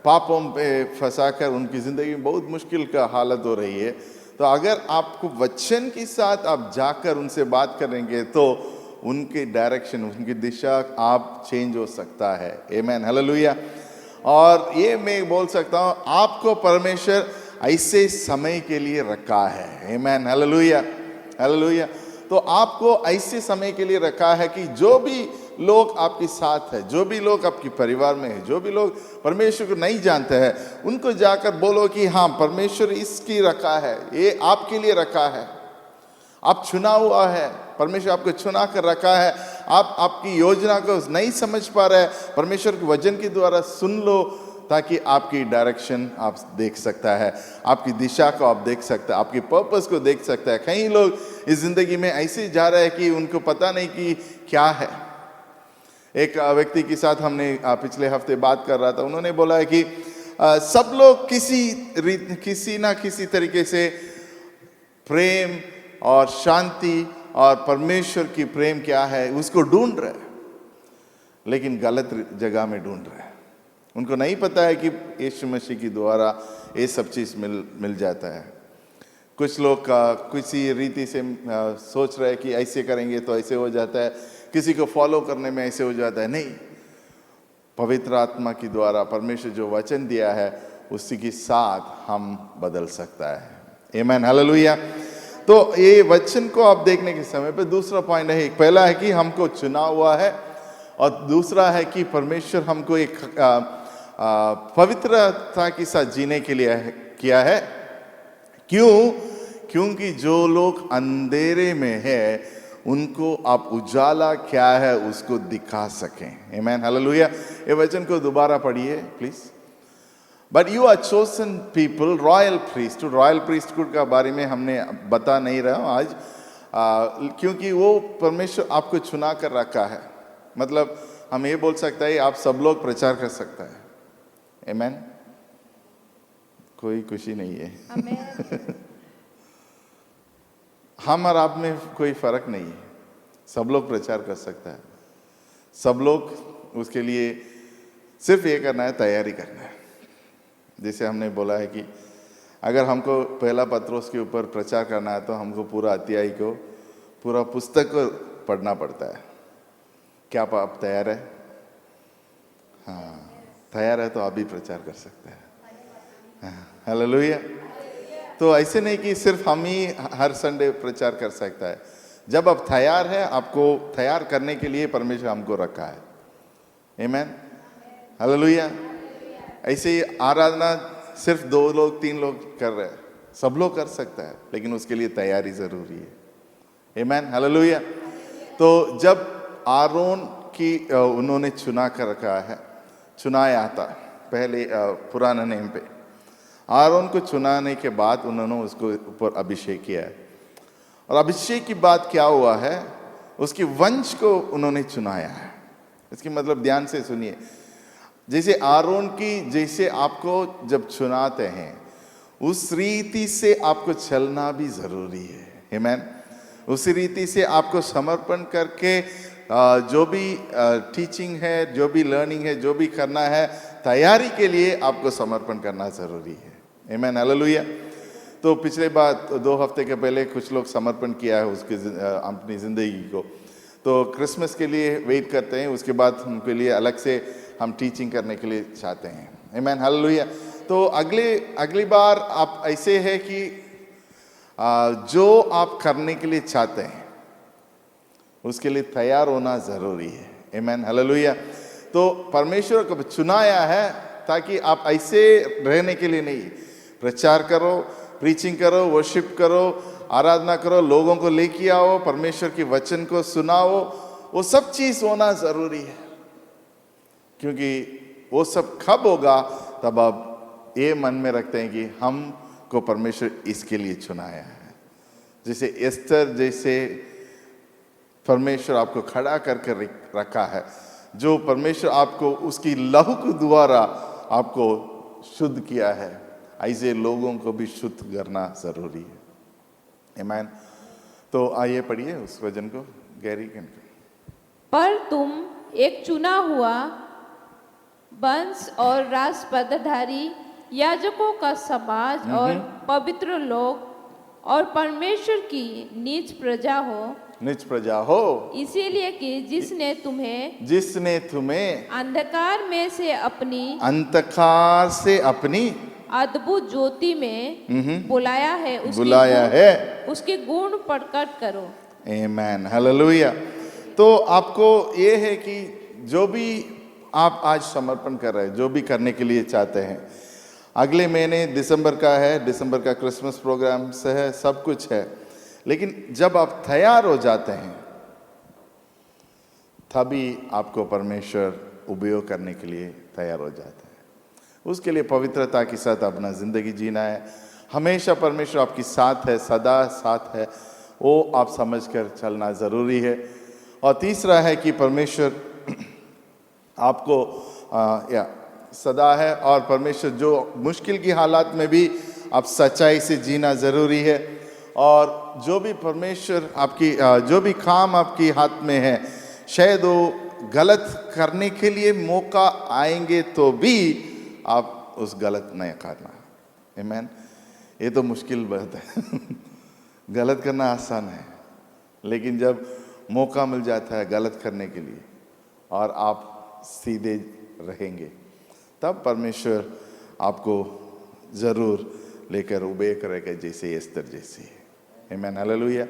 पापों पे फंसाकर उनकी ज़िंदगी में बहुत मुश्किल का हालत हो रही है, तो अगर आपको वचन के साथ आप जाकर उनसे बात करेंगे तो उनकी डायरेक्शन, उनकी दिशा आप चेंज हो सकता है। आमीन। हालेलुया। और ये मैं बोल सकता हूँ, आपको परमेश्वर ऐसे समय के लिए रखा है। आमीन। हालेलुया। हालेलुया। तो आपको ऐसे समय के लिए रखा है कि जो भी लोग आपके साथ है, जो भी लोग आपके परिवार में है, जो भी लोग परमेश्वर को नहीं जानते हैं, उनको जाकर बोलो कि हाँ परमेश्वर इसकी रखा है, ये आपके लिए रखा है, आप चुना हुआ है, परमेश्वर आपको चुना कर रखा है। आप आपकी योजना को नहीं समझ पा रहे हैं, परमेश्वर के वचन के द्वारा सुन लो, ताकि आपकी डायरेक्शन आप देख सकता है, आपकी दिशा को आप देख सकते हैं, आपकी पर्पस को देख सकता है। कई लोग इस जिंदगी में ऐसे जा रहे हैं कि उनको पता नहीं कि क्या है। एक व्यक्ति के साथ हमने पिछले हफ्ते बात कर रहा था, उन्होंने बोला है कि सब लोग किसी ना किसी तरीके से प्रेम और शांति और परमेश्वर की प्रेम क्या है उसको ढूंढ रहे हैं, लेकिन गलत जगह में ढूंढ रहे हैं। उनको नहीं पता है कि यीशु मसीह के द्वारा ये सब चीज़ मिल जाता है। कुछ लोग किसी रीति से सोच रहे हैं कि ऐसे करेंगे तो ऐसे हो जाता है, किसी को फॉलो करने में ऐसे हो जाता है। नहीं, पवित्र आत्मा के द्वारा परमेश्वर जो वचन दिया है उसी के साथ हम बदल सकता है। आमीन। हालेलुया। तो ये वचन को आप देखने के समय पे दूसरा पॉइंट है, पहला है कि हमको चुना हुआ है, और दूसरा है कि परमेश्वर हमको एक पवित्रता के साथ जीने के लिए किया है। क्यों? क्योंकि जो लोग अंधेरे में है उनको आप उजाला क्या है उसको दिखा सकें। आमीन। हालेलुया। ये वचन को दोबारा पढ़िए please. But you are chosen people, royal priesthood. Royal priesthood का बारे में हमने बता नहीं रहा हूँ आज, क्योंकि वो परमेश्वर आपको चुना कर रखा है। मतलब हम ये बोल सकते हैं आप सब लोग प्रचार कर सकता है। आमीन। कोई खुशी नहीं है।
आमीन।
हम और आप में कोई फर्क नहीं है, सब लोग प्रचार कर सकता है। सब लोग उसके लिए सिर्फ ये करना है, तैयारी करना है। जैसे हमने बोला है कि अगर हमको पहला पत्रोस के ऊपर प्रचार करना है तो हमको पूरा अध्याय को, पूरा पुस्तक को पढ़ना पड़ता है। क्या आप तैयार है? हाँ, तैयार है तो आप भी प्रचार कर सकते हैं। हालेलुया। तो ऐसे नहीं कि सिर्फ हम ही हर संडे प्रचार कर सकता है। जब आप तैयार हैं, आपको तैयार करने के लिए परमेश्वर हमको रखा है। आमीन। हालेलुया। ऐसे ही आराधना सिर्फ 2 लोग 3 लोग कर रहे हैं, सब लोग कर सकता है, लेकिन उसके लिए तैयारी जरूरी है। आमीन। हालेलुया। तो जब आरोन की उन्होंने चुना कर रखा है, चुनाया था पहले पुराना नेम पे, आरोन को चुनाने के बाद उन्होंने उसको ऊपर अभिषेक किया है। और अभिषेक की बात क्या हुआ है, उसकी वंश को उन्होंने चुनाया है। इसकी मतलब ध्यान से सुनिए, जैसे आरोन की जैसे आपको जब चुनाते हैं उस रीति से आपको चलना भी जरूरी है। आमीन। उसी रीति से आपको समर्पण करके जो भी टीचिंग है, जो भी लर्निंग है, जो भी करना है, तैयारी के लिए आपको समर्पण करना जरूरी है। आमीन। हालेलुया। तो पिछले बार 2 हफ्ते के पहले कुछ लोग समर्पण किया है उसके अपनी ज़िंदगी को, तो क्रिसमस के लिए वेट करते हैं, उसके बाद उनके लिए अलग से हम टीचिंग करने के लिए चाहते हैं। आमीन। हालेलुया। तो अगली बार आप ऐसे है कि जो आप करने के लिए चाहते हैं उसके लिए तैयार होना ज़रूरी है। आमीन। हालेलुया। तो परमेश्वर को चुनाया है ताकि आप ऐसे रहने के लिए नहीं, प्रचार करो, प्रीचिंग करो, वर्शिप करो, आराधना करो, लोगों को लेके आओ, परमेश्वर की वचन को सुनाओ, वो सब चीज़ होना ज़रूरी है। क्योंकि वो सब कब होगा, तब आप ये मन में रखते हैं कि हमको परमेश्वर इसके लिए चुनाया है। जैसे एस्तर जैसे परमेश्वर आपको खड़ा करके रखा है, जो परमेश्वर आपको उसकी लहू के द्वारा आपको शुद्ध किया है, ऐसे लोगों को भी शुद्ध करना जरूरी है। आमीन। तो आइए पढ़िए उस वचन को, गैरी के।
पर तुम एक चुना हुआ वंश और राजपदधारी याजकों का समाज और पवित्र लोग और परमेश्वर की निज प्रजा हो,
निज प्रजा हो,
इसीलिए कि जिसने तुम्हें अंधकार से अपनी अद्भुत ज्योति में बुलाया है, उसके गुण प्रकट करो।
आमीन। हालेलुया। तो आपको ये है कि जो भी आप आज समर्पण कर रहे हैं, जो भी करने के लिए चाहते हैं, अगले महीने दिसंबर का है, दिसंबर का क्रिसमस प्रोग्राम से है, सब कुछ है, लेकिन जब आप तैयार हो जाते हैं तभी आपको परमेश्वर उपयोग करने के लिए तैयार हो जाता है। उसके लिए पवित्रता के साथ अपना ज़िंदगी जीना है। हमेशा परमेश्वर आपके साथ है, सदा साथ है, वो आप समझकर चलना ज़रूरी है। और तीसरा है कि परमेश्वर आपको सदा है, और परमेश्वर जो मुश्किल की हालात में भी आप सच्चाई से जीना ज़रूरी है। और जो भी परमेश्वर आपकी जो भी काम आपके हाथ में है, शायद वो गलत करने के लिए मौका आएंगे तो भी आप उस गलत नहीं करना। आमीन। ये तो मुश्किल बात है गलत करना आसान है, लेकिन जब मौका मिल जाता है गलत करने के लिए और आप सीधे रहेंगे, तब परमेश्वर आपको ज़रूर लेकर उबे करेगा, जैसे एस्तर जैसे। आमीन। हालेलुया।